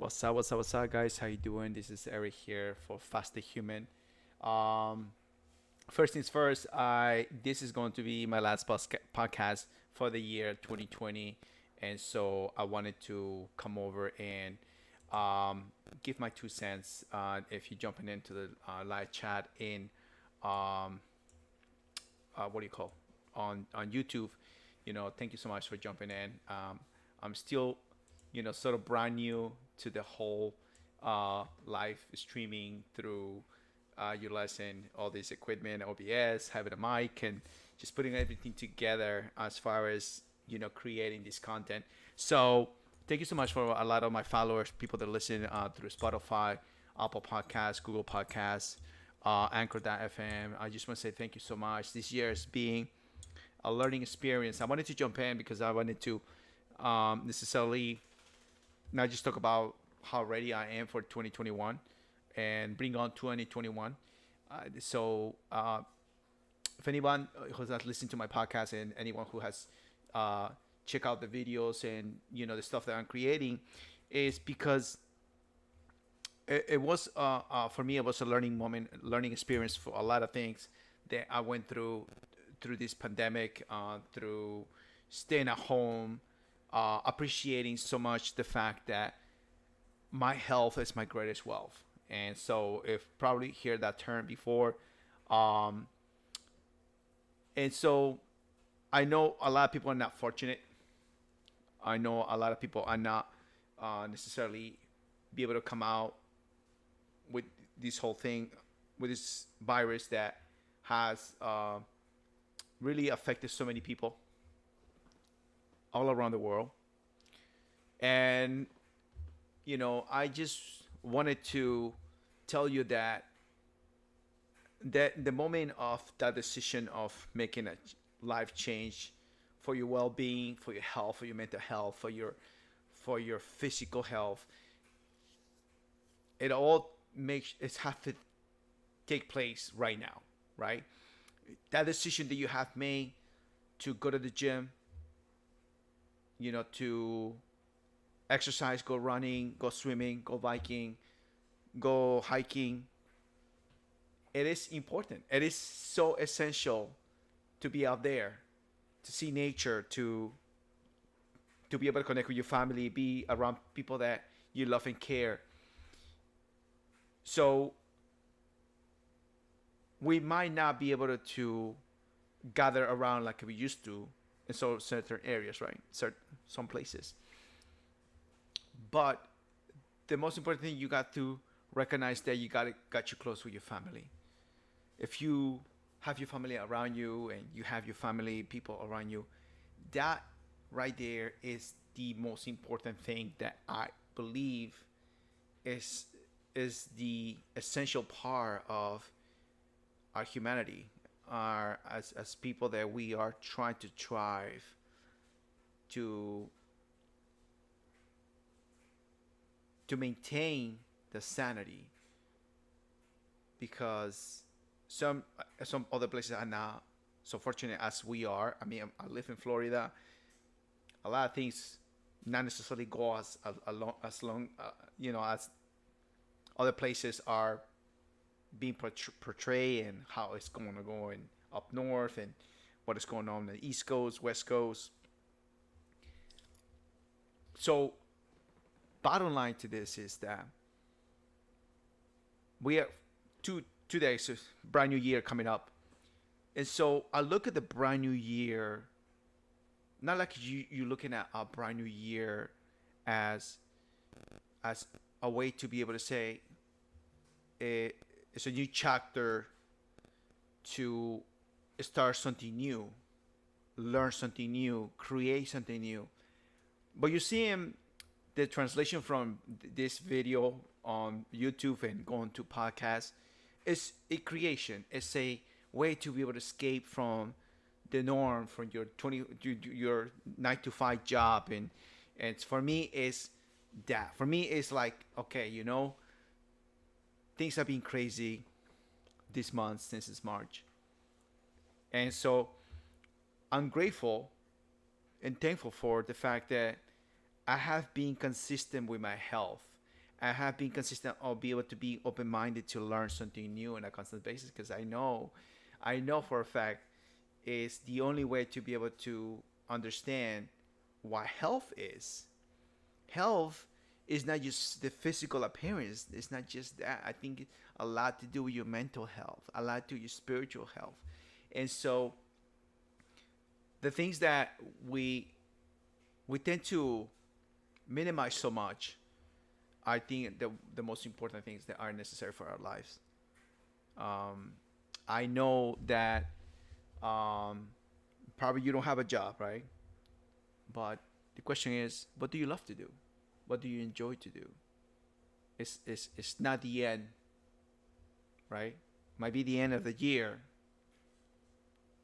What's up, guys? How you doing? This is Eric here for Fast the Human. Um, First things first, I this is going to be my last podcast for the year 2020, and so I wanted to come over and um, give my 2 cents. If you're jumping into the live chat in um, what do you call on YouTube, thank you so much for jumping in. I'm still, sort of brand new to the whole live streaming through utilizing all this equipment, OBS, having a mic, and just putting everything together as far as creating this content. So thank you so much for a lot of my followers, people that listen through Spotify, Apple Podcasts, Google Podcasts, Anchor.fm. I just want to say thank you so much. This year is being a learning experience. I wanted to jump in because I wanted to necessarily not just talk about how ready I am for 2021 and bring on 2021. If anyone who has listened to my podcast and anyone who has uh, checked out the videos and the stuff that I'm creating, is because it was for me it was a learning moment, learning experience for a lot of things that I went through this pandemic, through staying at home, appreciating so much the fact that my health is my greatest wealth. And so, if probably heard that term before, um, and so I know a lot of people are not fortunate. I know a lot of people are not necessarily be able to come out with this whole thing, with this virus that has really affected so many people all around the world. And I just wanted to tell you that the moment of that decision of making a life change for your well-being, for your health, for your mental health, for your physical health, it has to take place right now, right? That decision that you have made to go to the gym, to exercise, go running, go swimming, go biking, go hiking. It is important. It is so essential to be out there, to see nature, to be able to connect with your family, be around people that you love and care. So we might not be able to gather around like we used to in certain areas, right? Some places. But the most important thing, you got to recognize that got you close with your family. If you have your family around you and you have your family people around you, that right there is the most important thing that I believe is is the essential part of our humanity, our as people that we are trying to thrive to to maintain the sanity, because some other places are not so fortunate as we are. I mean, I live in Florida. A lot of things not necessarily go as long as other places are being portrayed, and how it's going to go in up north, and what is going on the East Coast, West Coast. So, bottom line to this is that we have two days, so brand new year coming up, and so I look at the brand new year, not like you looking at a brand new year as as a way to be able to say it's a new chapter to start something new, learn something new, create something new. But you see him, the translation from this video on YouTube and going to podcast is a creation. It's a way to be able to escape from the norm, from your 9 to 5 job, and for me is that. For me it's like, okay, things have been crazy this month since it's March, and so I'm grateful and thankful for the fact that I have been consistent with my health. I have been consistent or be able to be open minded to learn something new on a constant basis because I know for a fact it's the only way to be able to understand what health is. Health is not just the physical appearance. It's not just that. I think a lot to do with your mental health, a lot to your spiritual health, and so the things that we tend to minimize so much. I think the most important things that are necessary for our lives. Um, I know that um, probably you don't have a job, right? But the question is, what do you love to do? What do you enjoy to do? It's not the end, right? Might be the end of the year,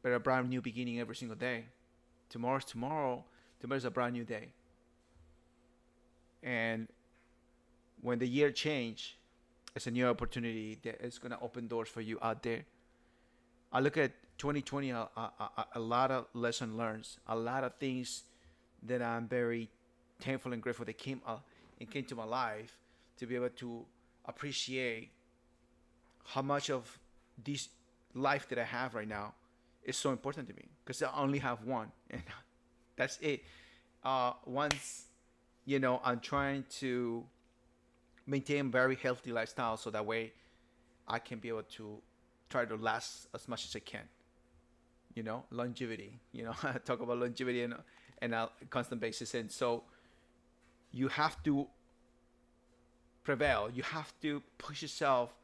but a brand new beginning every single day. Tomorrow's tomorrow. Tomorrow's a brand new day. And when the year change, it's a new opportunity that is gonna open doors for you out there. I look at 2020 a lot of lesson learned, a lot of things that I'm very thankful and grateful that came to my life to be able to appreciate how much of this life that I have right now is so important to me because I only have one and that's it. Once I'm trying to maintain a very healthy lifestyle so that way I can be able to try to last as much as I can. Longevity. Talk about longevity and a constant basis, and so you have to prevail. You have to push yourself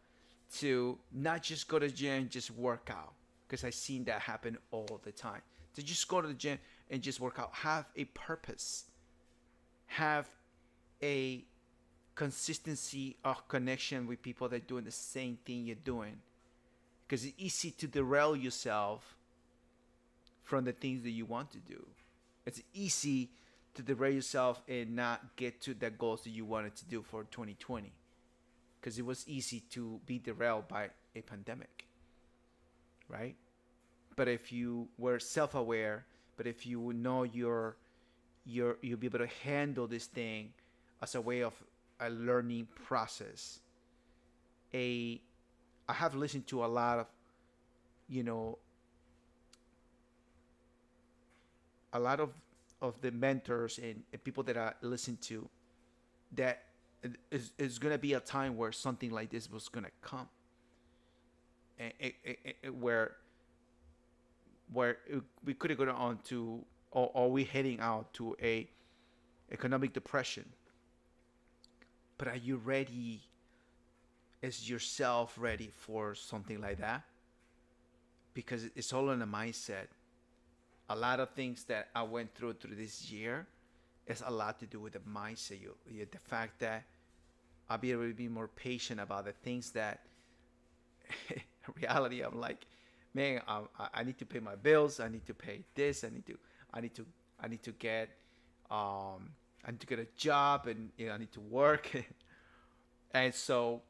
to not just go to the gym, just work out. Because I've seen that happen all the time. To just go to the gym and just work out. Have a purpose. Have a consistency of connection with people that are doing the same thing you're doing. Because it's easy to derail yourself from the things that you want to do. It's easy to derail yourself and not get to the goals that you wanted to do for 2020. Because it was easy to be derailed by a pandemic, right? But if you were self-aware, but if you know you'll be able to handle this thing as a way of a learning process. I have listened to a lot of, you know, a lot of the mentors and people that I listen to that is going to be a time where something like this was going to come. And where we could have gone on to, or we heading out to a economic depression. But are you ready? Is yourself ready for something like that? Because it's all in the mindset. A lot of things that I went through this year is a lot to do with the mindset. The fact that I'll be able to be more patient about the things that, in reality, I'm like, man, I need to pay my bills. I need to pay this. I need to, I need to get, I need to get a job, and I need to work, and so,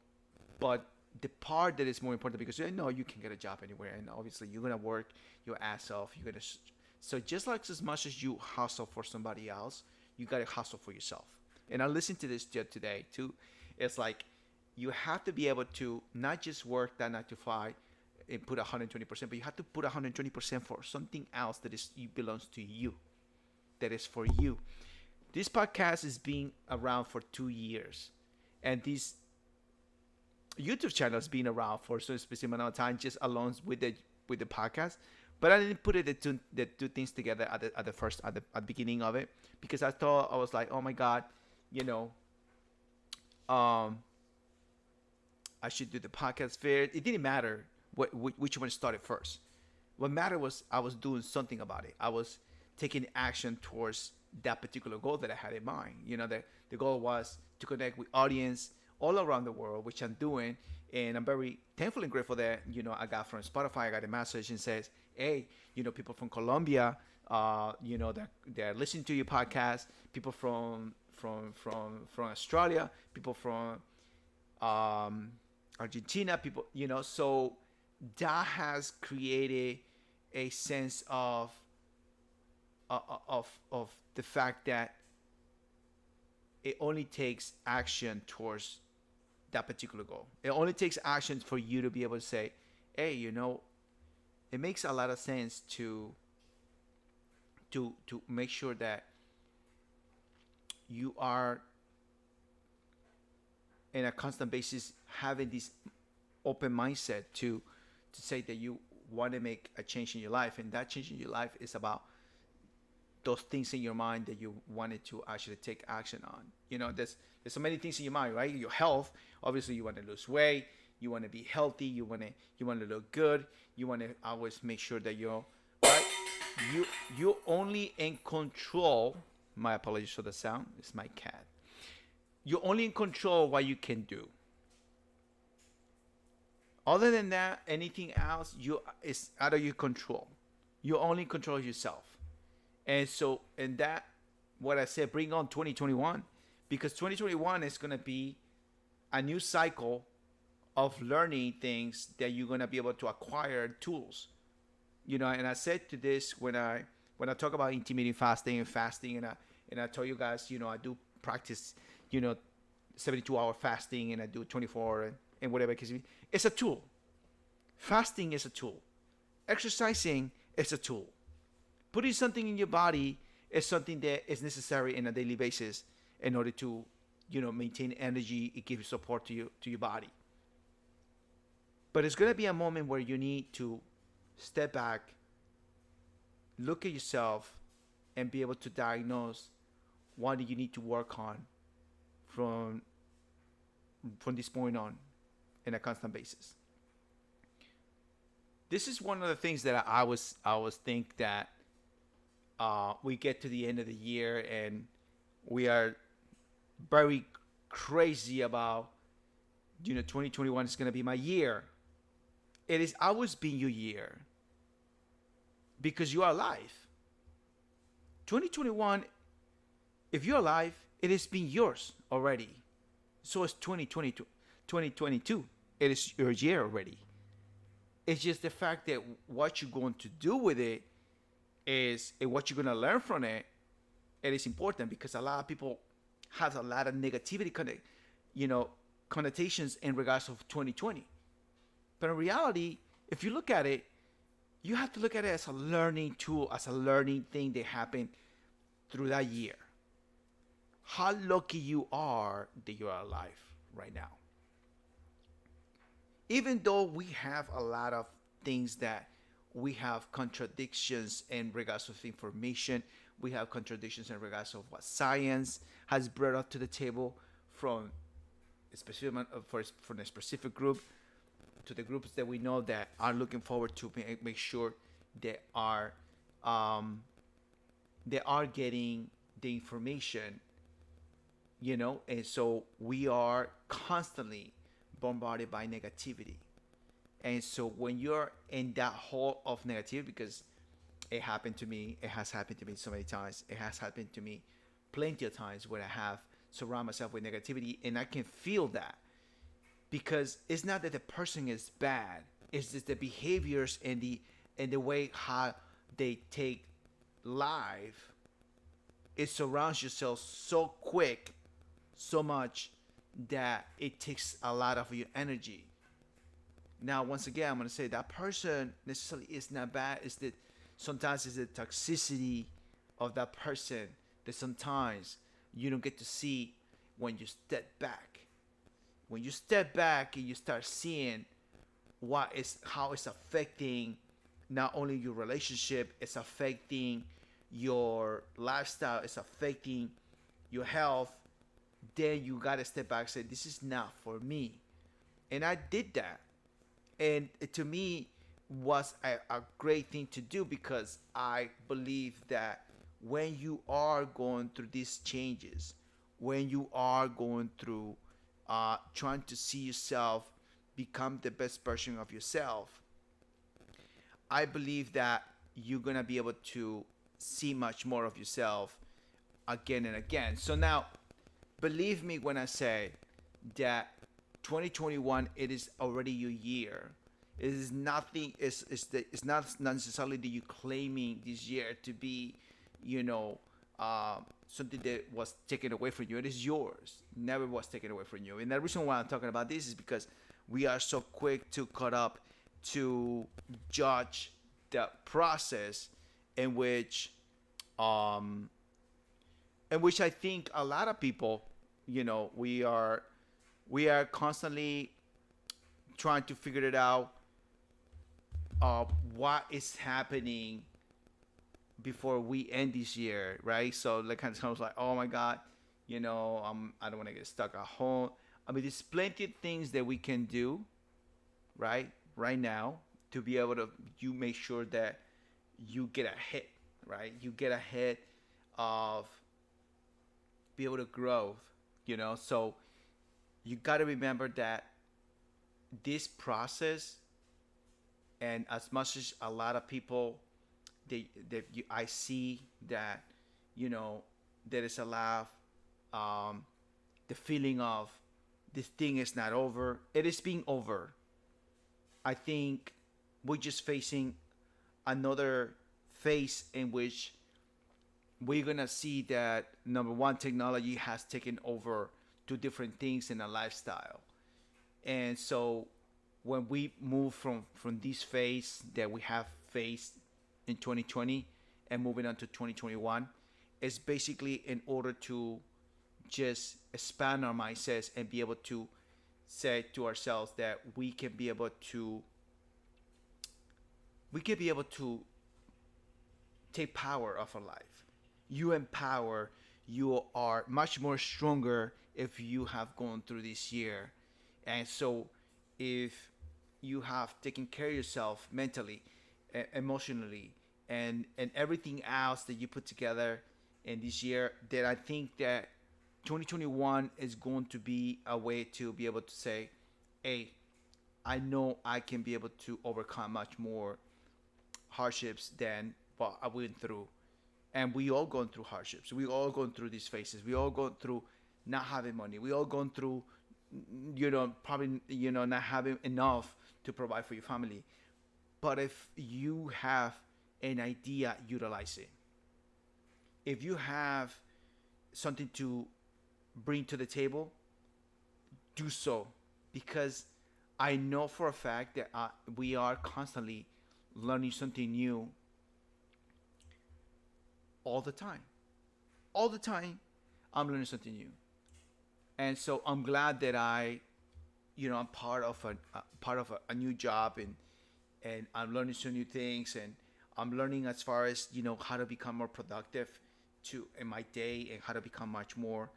but the part that is more important, because you know you can get a job anywhere, and obviously you're gonna work your ass off. You're gonna, so just like as much as you hustle for somebody else, you gotta hustle for yourself. And I listened to this today too. It's like you have to be able to not just work that 9 to 5 and put 120%, but you have to put 120% for something else that is belongs to you, that is for you. This podcast is being around for 2 years, and this YouTube channel has been around for a specific amount of time, just along with the podcast. But I didn't put the two things together at the beginning of it, because I thought, I was like, oh my god, you know, um, I should do the podcast first. It didn't matter which one started first. What mattered was I was doing something about it. I was taking action towards that particular goal that I had in mind. The goal was to connect with audience all around the world, which I'm doing. And I'm very thankful and grateful that, I got from Spotify, I got a message and says, hey, people from Colombia, they're listening to your podcast, people from Australia, people from Argentina, people, so that has created a sense of the fact that it only takes action towards that particular goal. It only takes action for you to be able to say, hey, it makes a lot of sense to make sure that you are in a constant basis having this open mindset to say that you want to make a change in your life, and that change in your life is about those things in your mind that you wanted to actually take action on. There's so many things in your mind, right? Your health, obviously, you want to lose weight, you want to be healthy, you want to look good, you want to always make sure that you're right. You're only in control. My apologies for the sound. It's my cat. You're only in control what you can do. Other than that, anything else is out of your control. You only control yourself. And so, and that, what I said, bring on 2021, because 2021 is going to be a new cycle of learning things that you're going to be able to acquire tools. And I said to this when I talk about intermittent fasting and fasting, and I told you guys, I do practice, 72-hour fasting, and I do 24 and whatever, because it's a tool. Fasting is a tool. Exercising is a tool. Putting something in your body is something that is necessary on a daily basis in order to, maintain energy. It gives support to your body. But it's going to be a moment where you need to step back, look at yourself, and be able to diagnose what do you need to work on from this point on in a constant basis. This is one of the things that I always think that we get to the end of the year and we are very crazy about 2021 is going to be my year. It is always been your year because you are alive. 2021, if you're alive, it has been yours already. So it's 2022. It is your year already. It's just the fact that what you're going to do with it is, and what you're going to learn from it, it is important because a lot of people have a lot of negativity connotations in regards of 2020. But in reality, if you look at it, you have to look at it as a learning tool, as a learning thing that happened through that year. How lucky you are that you're alive right now. Even though we have a lot of things that we have contradictions in regards of information, we have contradictions in regards of what science has brought up to the table from a specific group to the groups that we know that are looking forward to make sure they are getting the information, and so we are constantly bombarded by negativity. And so when you're in that hole of negativity, because it happened to me, it has happened to me so many times, it has happened to me plenty of times where I have surrounded myself with negativity, and I can feel that. Because it's not that the person is bad, it's just the behaviors and the way how they take life. It surrounds yourself so quick, so much that it takes a lot of your energy. Now, once again, I'm going to say that person necessarily is not bad. It's that sometimes it's the toxicity of that person that sometimes you don't get to see when you step back. When you step back and you start seeing how it's affecting not only your relationship, it's affecting your lifestyle, it's affecting your health, then you got to step back and say, this is not for me. And I did that. And it, to me, was a great thing to do, because I believe that when you are going through these changes, when you are going through trying to see yourself become the best version of yourself, I believe that you're going to be able to see much more of yourself again and again. So now, believe me when I say that 2021, it is already your year. It is nothing. It's not necessarily that you claiming this year to be, something that was taken away from you. It is yours. Never was taken away from you. And the reason why I'm talking about this is because we are so quick to cut up to judge the process in which um I think a lot of people, we are constantly trying to figure it out, what is happening before we end this year, right? So like kind of like, oh my God, I don't want to get stuck at home. I mean, there's plenty of things that we can do, right now, to be able to you make sure that you get ahead, right? You get ahead of be able to grow, So you got to remember that this process, and as much as a lot of people, I see that, you know, there is a lot of the feeling of this thing is not over. It is being over. I think we're just facing another phase in which we're gonna see that number one, technology has taken over to different things in a lifestyle, and so when we move from this phase that we have faced in 2020 and moving on to 2021, it's basically in order to just expand our mindsets and be able to say to ourselves that we can be able to take power of our life. You empower. You are much more stronger if you have gone through this year, and so if you have taken care of yourself mentally, emotionally, and everything else that you put together in this year, then I think that 2021 is going to be a way to be able to say, hey, I know I can be able to overcome much more hardships than what I went through. And we all gone through hardships. We all gone through these phases. We all gone through not having money. We all gone through, probably, not having enough to provide for your family. But if you have an idea, utilize it. If you have something to bring to the table, do so. Because I know for a fact that we are constantly learning something new all the time. All the time, I'm learning something new. And so I'm glad that I'm part of a new job, and I'm learning some new things, and I'm learning as far as how to become more productive in my day, and how to become much more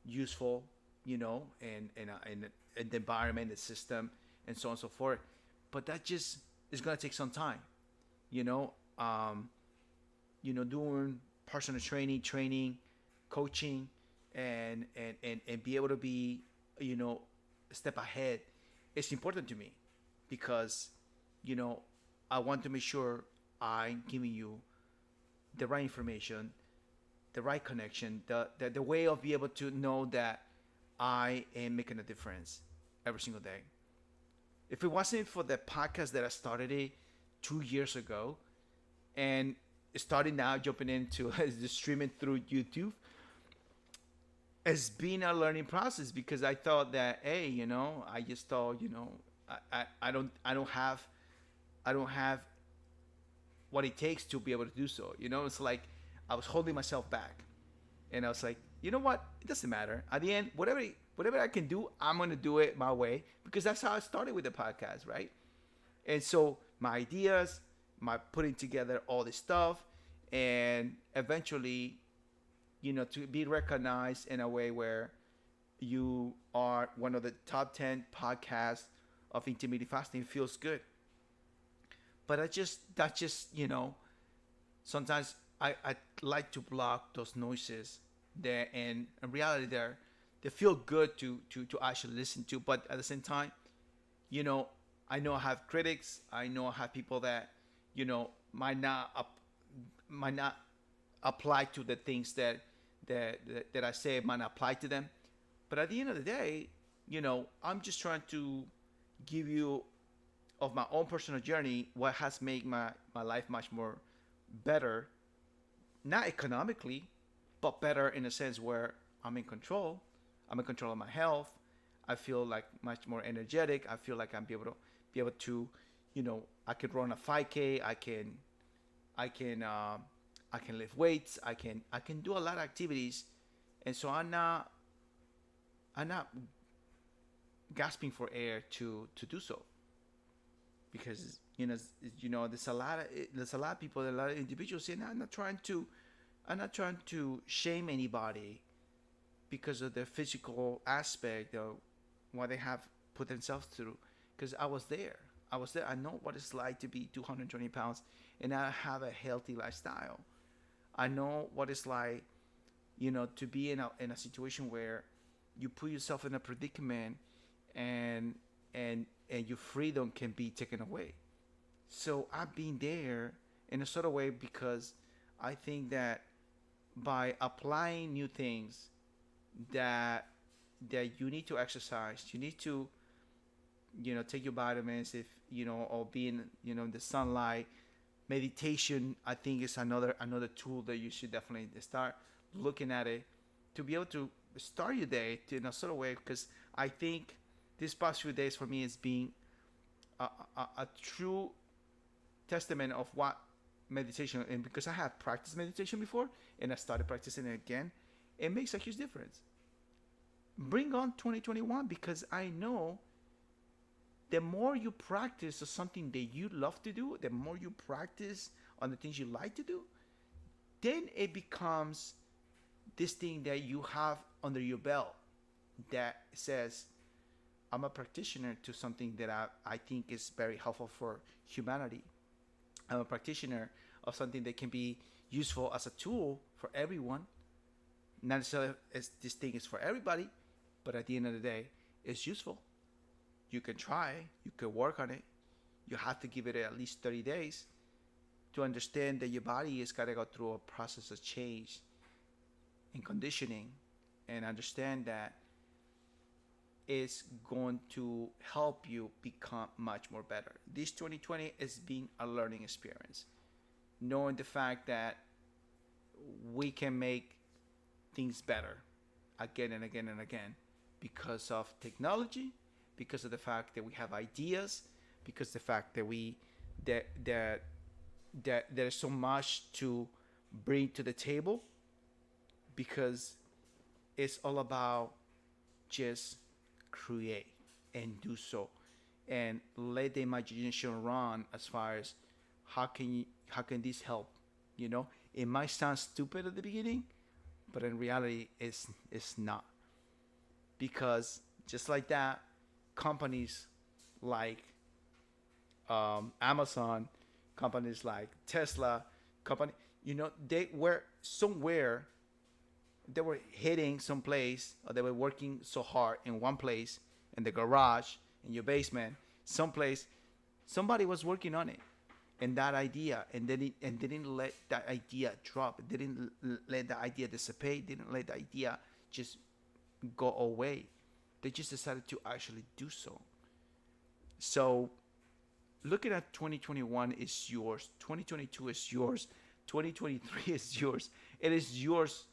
useful, in the environment, the system, and so on and so forth. But that just is gonna take some time, you know. Um, doing personal training, coaching, and be able to be, a step ahead. It's important to me because, you know, I want to make sure I'm giving you the right information, the right connection, the way of be able to know that I am making a difference every single day. If it wasn't for the podcast that I started it 2 years ago, and starting now jumping into the streaming through YouTube, it's been a learning process because I thought that, hey, I just thought, I don't have what it takes to be able to do so. It's like I was holding myself back, and I was like, you know what? It doesn't matter. At the end, whatever I can do, I'm gonna do it my way because that's how I started with the podcast, right? And so my ideas, my putting together all this stuff, and eventually, to be recognized in a way where you are one of the top 10 podcasts of intermittent fasting feels good. But sometimes I like to block those noises there, and in reality, they feel good to actually listen to. But at the same time, you know, I know I have critics. I know I have people that, might not apply to the things that I say might not apply to them. But at the end of the day, I'm just trying to give you of my own personal journey what has made my life much more better not economically, but better in a sense where I'm in control. I'm in control of my health. I feel like much more energetic. I feel like I'm be able to, I can run a 5K. I can I can lift weights. I can do a lot of activities, and so I'm not gasping for air to do so, because there's a lot of people, a lot of individuals saying, I'm not trying to shame anybody because of the physical aspect of what they have put themselves through, because I was there. I know what it's like to be 220 pounds and not have a healthy lifestyle. I know what it's like, to be in a situation where you put yourself in a predicament, and and your freedom can be taken away. So I've been there in a sort of way, because I think that by applying new things, that you need to exercise, you need to take your vitamins, if or being in the sunlight. Meditation, I think, is another tool that you should definitely start looking at it, to be able to start your day in a sort of way, because I think these past few days for me is being a true testament of what meditation, and because I have practiced meditation before and I started practicing it again, it makes a huge difference. Bring on 2021, because I know the more you practice of something that you love to do, the more you practice on the things you like to do, then it becomes this thing that you have under your belt that says, I'm a practitioner to something that I think is very helpful for humanity. I'm a practitioner of something that can be useful as a tool for everyone. Not necessarily as this thing is for everybody, but at the end of the day, it's useful. You can try, you can work on it. You have to give it at least 30 days to understand that your body has got to go through a process of change and conditioning, and understand that it's going to help you become much more better. This 2020 is being a learning experience, knowing the fact that we can make things better again and again and again, because of technology, because of the fact that we have ideas, because the fact that that there's so much to bring to the table, because it's all about just create and do so, and let the imagination run, as far as how can this help. It might sound stupid at the beginning, but in reality it's not, because just like that, companies like Amazon, companies like Tesla, company, they were somewhere, they were hitting some place, or they were working so hard in one place, in the garage, in your basement, someplace, somebody was working on it, and that idea, and they didn't let that idea drop. They didn't let the idea dissipate. Didn't let the idea just go away. They just decided to actually do so. So looking at 2021 is yours, 2022 is yours, 2023 is yours. It is yours.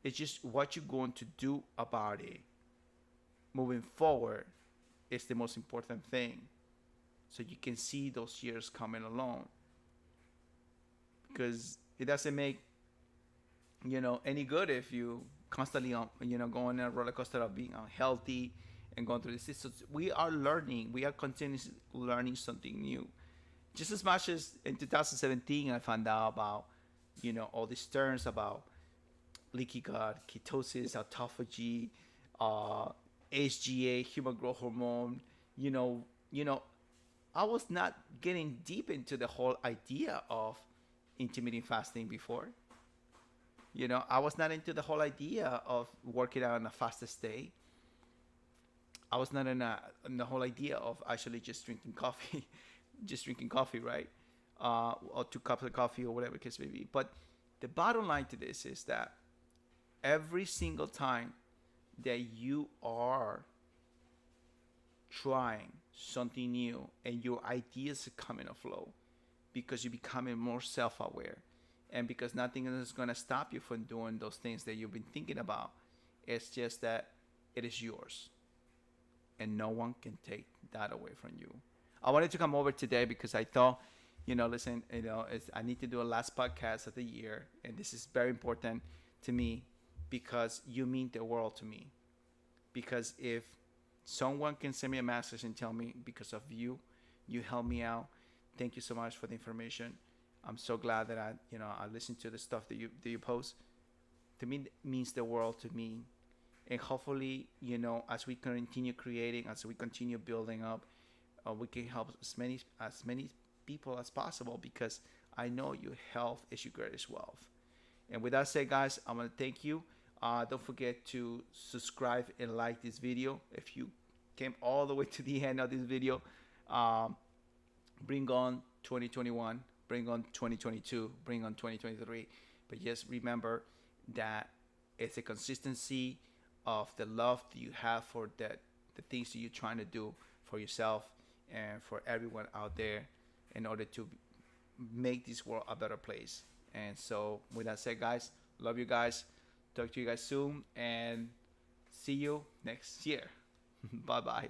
It's just what you're going to do about it moving forward is the most important thing. So you can see those years coming along, because it doesn't make any good if you constantly going on a roller coaster of being unhealthy and going through this. So we are learning. We are continuously learning something new. Just as much as in 2017, I found out about all these terms about leaky gut, ketosis, autophagy, HGA, human growth hormone. I was not getting deep into the whole idea of intermittent fasting before. I was not into the whole idea of working out on a fastest day. I was not in the whole idea of actually just drinking coffee, just drinking coffee, right? Or 2 cups of coffee, or whatever the case may be. But the bottom line to this is that every single time that you are trying something new and your ideas are coming aflow, because you're becoming more self-aware, And because nothing is going to stop you from doing those things that you've been thinking about, it's just that it is yours, and no one can take that away from you. I wanted to come over today because I thought, listen, I need to do a last podcast of the year, and this is very important to me because you mean the world to me. Because if someone can send me a message and tell me, because of you, you helped me out. Thank you so much for the information. I'm so glad that I listened to the stuff that you post. To me, it means the world to me. And hopefully, as we continue creating, as we continue building up, we can help as many people as possible, because I know your health is your greatest wealth. And with that said, guys, I'm gonna thank you. Don't forget to subscribe and like this video. If you came all the way to the end of this video, um, bring on 2021, bring on 2022, bring on 2023. But just remember that it's a consistency of the love that you have for the things that you're trying to do for yourself and for everyone out there, in order to make this world a better place. And so, with that said, guys, love you guys. Talk to you guys soon, and see you next year. Bye bye.